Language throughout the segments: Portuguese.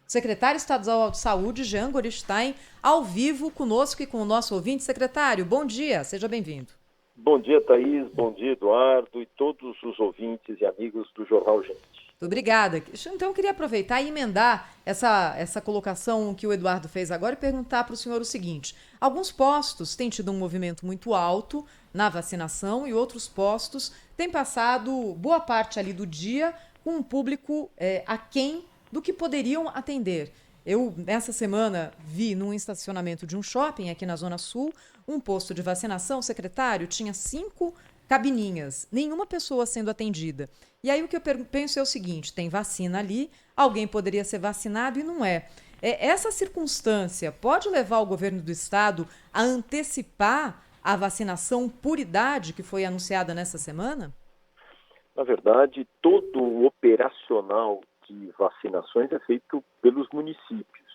Secretário Estadual de Saúde, Jean Gorenstein, ao vivo conosco e com o nosso ouvinte. Secretário, bom dia, seja bem-vindo. Bom dia, Thaís, bom dia, Eduardo e todos os ouvintes e amigos do Jornal Gente. Muito obrigada. Então, eu queria aproveitar e emendar essa colocação que o Eduardo fez agora e perguntar para o senhor o seguinte. Alguns postos têm tido um movimento muito alto na vacinação e outros postos têm passado boa parte ali do dia com um público aquém do que poderiam atender. Eu, nessa semana, vi num estacionamento de um shopping aqui na Zona Sul, um posto de vacinação, secretário, tinha 5 cabininhas, nenhuma pessoa sendo atendida. E aí o que eu penso é o seguinte, tem vacina ali, alguém poderia ser vacinado e não é. Essa circunstância pode levar o governo do estado a antecipar a vacinação por idade que foi anunciada nessa semana? Na verdade, todo o operacional de vacinações é feito pelos municípios.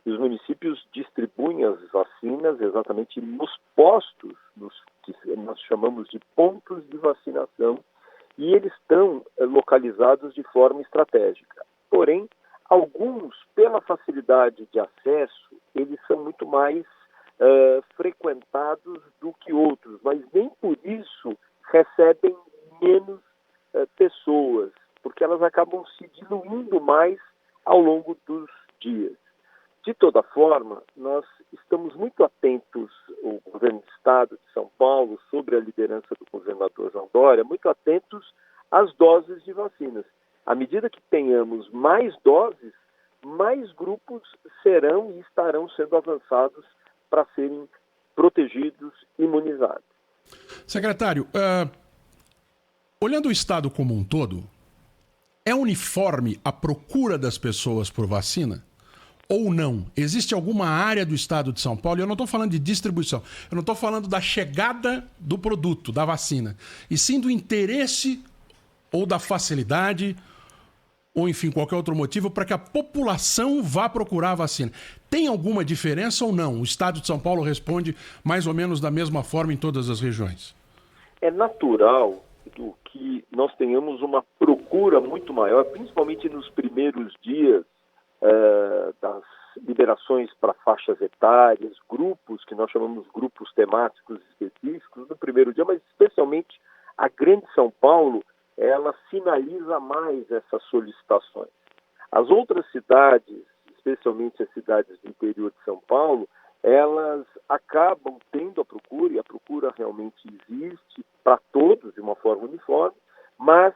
E os municípios distribuem as vacinas exatamente nos postos, que nós chamamos de pontos de vacinação, e eles estão localizados de forma estratégica. Porém, alguns, pela facilidade de acesso, eles são muito mais frequentados do que outros, mas nem por isso recebem menos pessoas, porque elas acabam se diluindo mais ao longo dos dias. De toda forma, nós estamos muito atentos, o governo do estado de São Paulo, sobre a liderança do governador João Dória, muito atentos às doses de vacinas. À medida que tenhamos mais doses, mais grupos serão e estarão sendo avançados para serem protegidos, imunizados. Secretário, olhando o estado como um todo, é uniforme a procura das pessoas por vacina? Ou não? Existe alguma área do estado de São Paulo, e eu não estou falando de distribuição, eu não estou falando da chegada do produto, da vacina, e sim do interesse ou da facilidade, ou enfim, qualquer outro motivo, para que a população vá procurar a vacina. Tem alguma diferença ou não? O estado de São Paulo responde mais ou menos da mesma forma em todas as regiões? É natural que nós tenhamos uma procura muito maior, principalmente nos primeiros dias das liberações para faixas etárias, grupos, que nós chamamos grupos temáticos específicos, no primeiro dia, mas especialmente a Grande São Paulo, ela sinaliza mais essas solicitações. As outras cidades, especialmente as cidades do interior de São Paulo, elas acabam tendo a procura, e a procura realmente existe para todos de uma forma uniforme, mas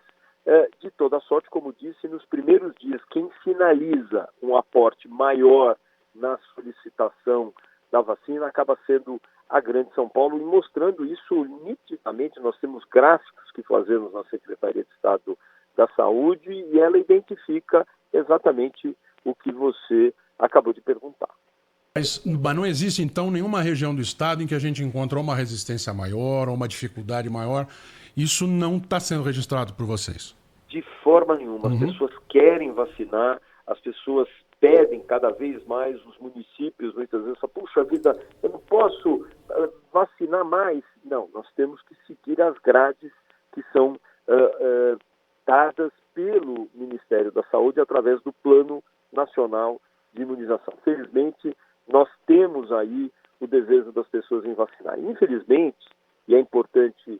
de toda sorte, como disse, nos primeiros dias, quem sinaliza um aporte maior na solicitação da vacina acaba sendo a Grande São Paulo, e mostrando isso nitidamente. Nós temos gráficos que fazemos na Secretaria de Estado da Saúde e ela identifica exatamente o que você acabou de perguntar. Mas não existe, então, nenhuma região do estado em que a gente encontra uma resistência maior ou uma dificuldade maior. Isso não está sendo registrado por vocês? De forma nenhuma. As pessoas querem vacinar, as pessoas pedem cada vez mais, os municípios muitas vezes falam, puxa vida, eu não posso vacinar mais. Não, nós temos que seguir as grades que são dadas pelo Ministério da Saúde através do Plano Nacional de Imunização. Felizmente, nós temos aí o desejo das pessoas em vacinar. Infelizmente, e é importante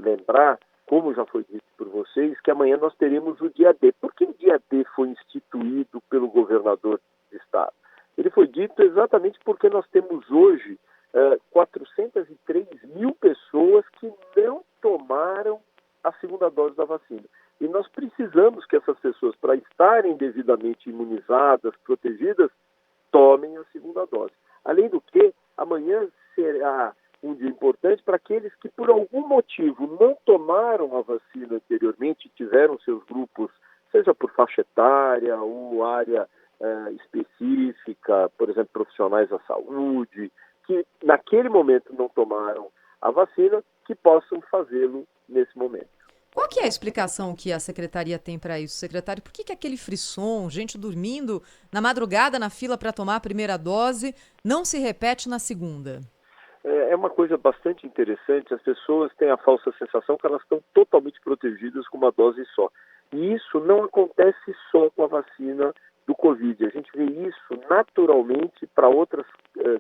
lembrar, como já foi dito por vocês, que amanhã nós teremos o dia D. Por que o dia D foi instituído pelo governador do estado? Ele foi dito exatamente porque nós temos hoje 403 mil pessoas que não tomaram a segunda dose da vacina. E nós precisamos que essas pessoas, para estarem devidamente imunizadas, protegidas, tomem a segunda dose. Além do que, amanhã será um dia importante para aqueles que, por algum motivo, não tomaram a vacina anteriormente, tiveram seus grupos, seja por faixa etária ou área específica, por exemplo, profissionais da saúde, que naquele momento não tomaram a vacina, que possam fazê-lo nesse momento. Qual que é a explicação que a secretaria tem para isso, secretário? Por que aquele frisson, gente dormindo na madrugada na fila para tomar a primeira dose, não se repete na segunda? É uma coisa bastante interessante. As pessoas têm a falsa sensação que elas estão totalmente protegidas com uma dose só. E isso não acontece só com a vacina do do Covid. A gente vê isso naturalmente para outras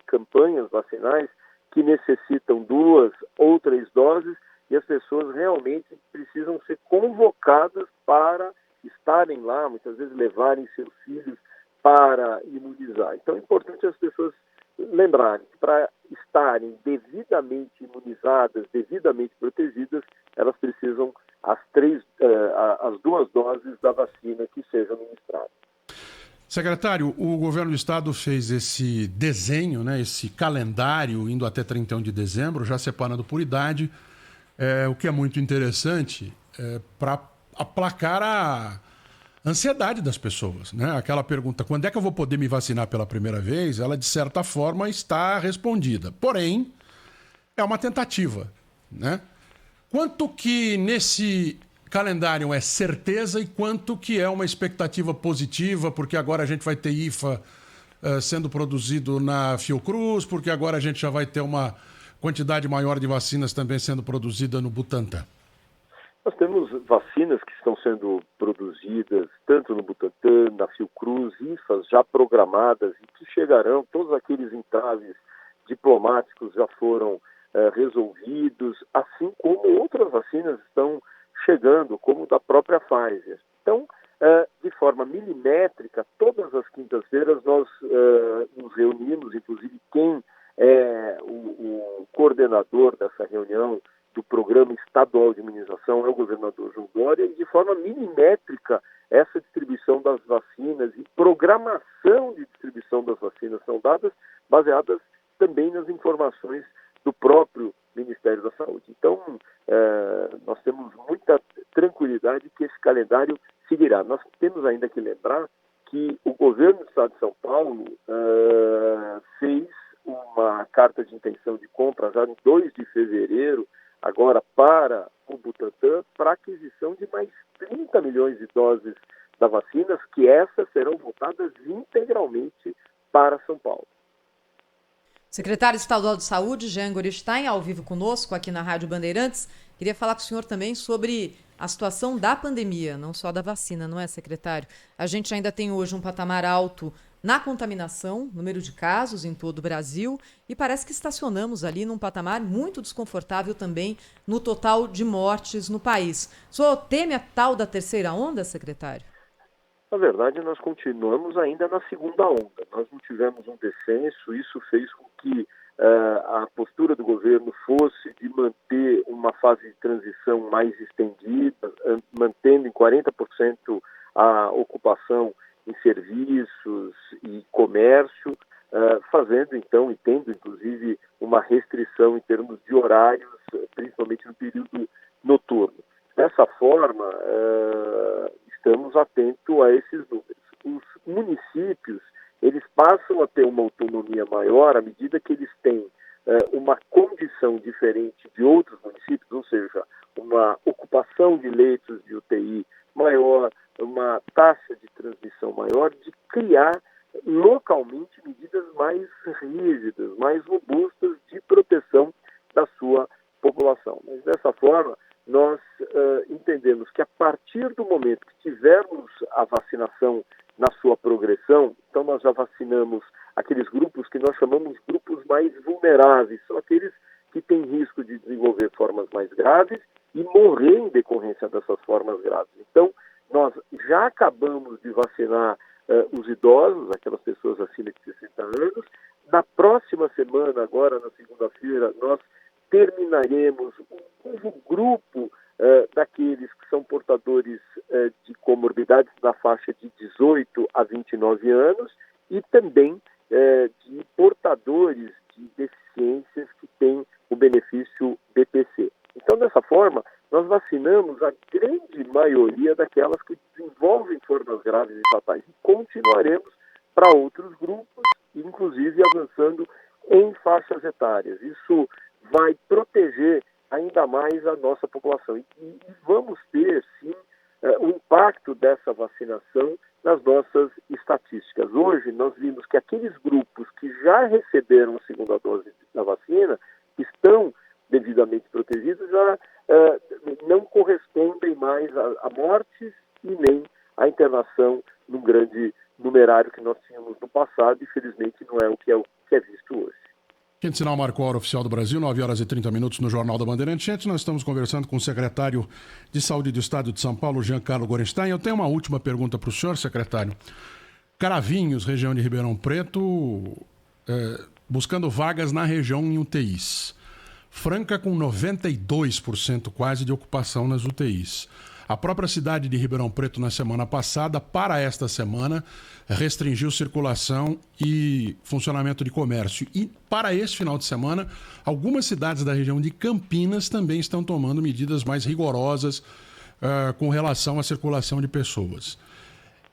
campanhas vacinais que necessitam 2 ou 3 doses e as pessoas realmente precisam ser convocadas para estarem lá, muitas vezes levarem seus filhos para imunizar. Então é importante as pessoas lembrarem que para estarem devidamente imunizadas, devidamente protegidas, elas precisam as 2 doses da vacina que sejam ministradas. Secretário, o governo do estado fez esse desenho, né, esse calendário indo até 31 de dezembro, já separando por idade, o que é muito interessante para aplacar a ansiedade das pessoas, né? Aquela pergunta, quando é que eu vou poder me vacinar pela primeira vez? Ela, de certa forma, está respondida. Porém, é uma tentativa, né? Quanto que nesse calendário é certeza e quanto que é uma expectativa positiva, porque agora a gente vai ter IFA sendo produzido na Fiocruz, porque agora a gente já vai ter uma quantidade maior de vacinas também sendo produzida no Butantan? Nós temos vacinas que estão sendo produzidas tanto no Butantan, na Fiocruz, IFAs já programadas e que chegarão, todos aqueles entraves diplomáticos já foram resolvidos, assim como outras vacinas estão chegando, como da própria Pfizer. Então, de forma milimétrica, todas as quintas-feiras nós nos reunimos, inclusive quem é o coordenador dessa reunião do Programa Estadual de Imunização é o governador João Dória, e de forma milimétrica essa distribuição das vacinas e programação de distribuição das vacinas são dadas, baseadas também nas informações do próprio Ministério da Saúde. Então, nós temos muita tranquilidade que esse calendário seguirá. Nós temos ainda que lembrar que o governo do Estado de São Paulo fez uma carta de intenção de compra já em 2 de fevereiro, agora para o Butantan, para aquisição de mais 30 milhões de doses da vacina, que essas serão voltadas integralmente para São Paulo. Secretário Estadual de Saúde, Jean Gorenstein, ao vivo conosco aqui na Rádio Bandeirantes. Queria falar com o senhor também sobre a situação da pandemia, não só da vacina, não é, secretário? A gente ainda tem hoje um patamar alto na contaminação, número de casos em todo o Brasil, e parece que estacionamos ali num patamar muito desconfortável também no total de mortes no país. O senhor teme a tal da terceira onda, secretário? Na verdade, nós continuamos ainda na segunda onda. Nós não tivemos um descenso, isso fez com que a postura do governo fosse de manter uma fase de transição mais estendida, mantendo em 40% a ocupação em serviços e comércio, fazendo então, e tendo inclusive uma restrição em termos de horários, principalmente no período noturno. Dessa forma, estamos atentos a esses números. Os municípios, eles passam a ter uma autonomia maior à medida que eles têm uma condição diferente de outros municípios, ou seja, uma ocupação de leitos de UTI maior, uma taxa de transmissão maior, de criar localmente medidas mais rígidas, mais robustas de proteção da sua população. Mas dessa forma, nós entendemos que a partir do momento que tivermos a vacinação na sua progressão, então nós já vacinamos aqueles grupos que nós chamamos grupos mais vulneráveis, são aqueles que têm risco de desenvolver formas mais graves e morrer em decorrência dessas formas graves. Então, nós já acabamos de vacinar os idosos, aquelas pessoas acima de 60 anos. Na próxima semana, agora na segunda-feira, nós terminaremos um novo grupo daqueles que são portadores de comorbidades na faixa de 18 a 29 anos e também de portadores de deficiências que têm o benefício BPC. Então, dessa forma, nós vacinamos a grande maioria daquelas que desenvolvem formas graves e fatais e continuaremos para outros grupos, inclusive avançando em faixas etárias. Isso vai proteger ainda mais a nossa população. E vamos ter, sim, o impacto dessa vacinação nas nossas estatísticas. Hoje, nós vimos que aqueles grupos que já receberam a segunda dose da vacina estão devidamente protegidos, já não correspondem mais a mortes e nem a internação num grande numerário que nós tínhamos no passado e, felizmente, não é o que é visto hoje. Quinto sinal marcou a hora oficial do Brasil, 9h30 no Jornal da Bandeirantes. Gente, nós estamos conversando com o secretário de Saúde do Estado de São Paulo, Jean Carlo Gorenstein. Eu tenho uma última pergunta para o senhor, secretário. Caravinhos, região de Ribeirão Preto, buscando vagas na região em UTIs. Franca com 92% quase de ocupação nas UTIs. A própria cidade de Ribeirão Preto, na semana passada, para esta semana, restringiu circulação e funcionamento de comércio. E para esse final de semana, algumas cidades da região de Campinas também estão tomando medidas mais rigorosas com relação à circulação de pessoas.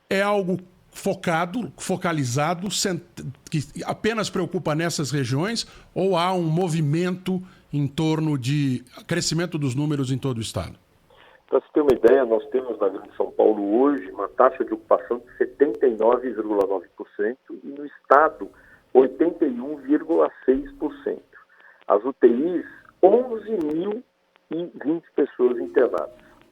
É algo focalizado, que apenas preocupa nessas regiões, ou há um movimento em torno de crescimento dos números em todo o estado? Para você ter uma ideia, nós temos na Grande São Paulo hoje uma taxa de ocupação de 79,9% e no estado 81,6%. As UTIs, 11.020 pessoas internadas.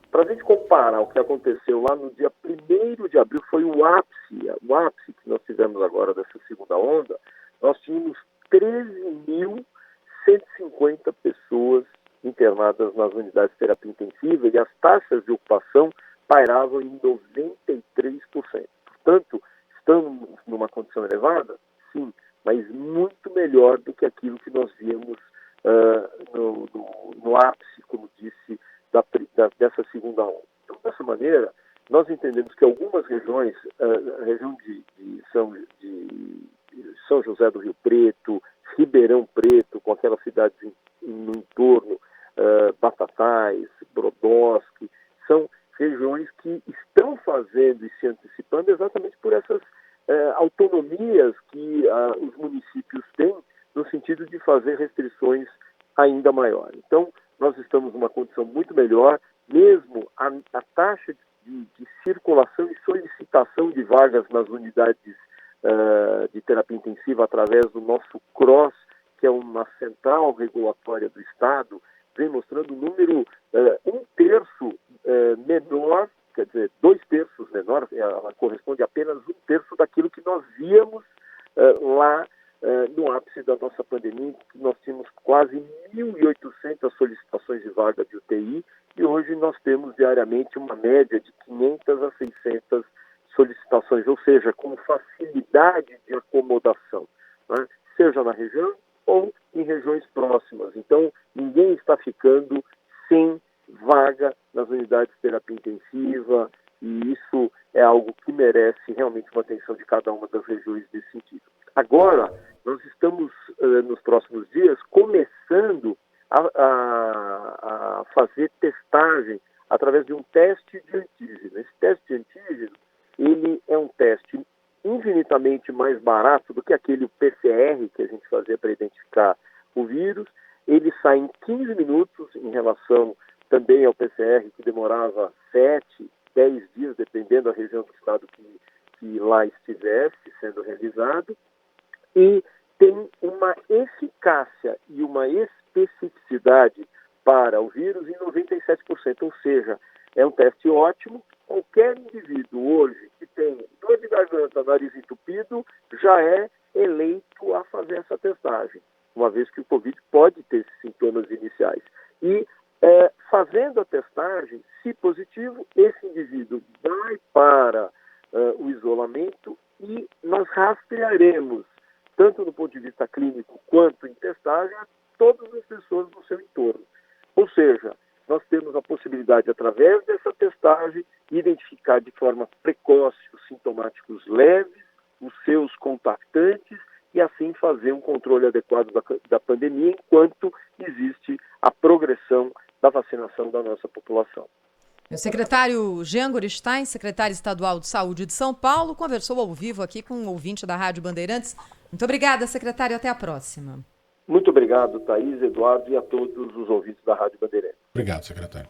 Para a gente comparar o que aconteceu lá no dia 1º de abril, foi o ápice que nós tivemos agora dessa segunda onda, nós tínhamos 13.150 pessoas internadas nas unidades de terapia intensiva e as taxas de ocupação pairavam em 93%. Portanto, estamos numa condição elevada? Sim, mas muito melhor do que aquilo que nós víamos no ápice, como disse, dessa segunda onda. Então, dessa maneira, nós entendemos que algumas regiões, a região de São José do Rio Preto, Ribeirão Preto, com aquelas cidades no entorno, Batatais, Brodowski, são regiões que estão fazendo e se antecipando exatamente por essas autonomias que os municípios têm no sentido de fazer restrições ainda maiores. Então, nós estamos numa condição muito melhor, mesmo a taxa de circulação e solicitação de vagas nas unidades de terapia intensiva através do nosso CROSS, que é uma central regulatória do Estado, vem mostrando um número 1/3 menor, quer dizer, 2/3 menor, ela corresponde a apenas 1/3 daquilo que nós víamos lá no ápice da nossa pandemia, que nós tínhamos quase 1.800 solicitações de vaga de UTI e hoje nós temos diariamente uma média de 500 a 600 solicitações, ou seja, com facilidade de acomodação, né? Seja na região ou em regiões próximas. Então, ninguém está ficando sem vaga nas unidades de terapia intensiva e isso é algo que merece realmente uma atenção de cada uma das regiões nesse sentido. Agora, nós estamos, nos próximos dias, começando a fazer testagem através de um teste de antígeno. Esse teste de antígeno, ele é um teste infinitamente mais barato do que aquele PCR que a gente fazia para identificar o vírus. Ele sai em 15 minutos em relação também ao PCR que demorava 7, 10 dias, dependendo da região do estado que lá estivesse sendo realizado. E tem uma eficácia e uma especificidade para o vírus em 97%, ou seja, é um teste ótimo. Qualquer indivíduo hoje que tem dor de garganta, nariz entupido, já é eleito a fazer essa testagem, uma vez que o Covid pode ter esses sintomas iniciais. E fazendo a testagem, se positivo, esse indivíduo vai para o isolamento e nós rastrearemos, tanto do ponto de vista clínico quanto em testagem, a todas as pessoas do seu entorno. Ou seja, nós temos a possibilidade, através dessa testagem, identificar de forma precoce os sintomáticos leves, os seus contactantes, e assim fazer um controle adequado da pandemia, enquanto existe a progressão da vacinação da nossa população. O secretário Jean Gorenstein, secretário estadual de Saúde de São Paulo, conversou ao vivo aqui com um ouvinte da Rádio Bandeirantes. Muito obrigada, secretário. Até a próxima. Muito obrigado, Thaís, Eduardo, e a todos os ouvintes da Rádio Bandeirantes. Obrigado, secretário.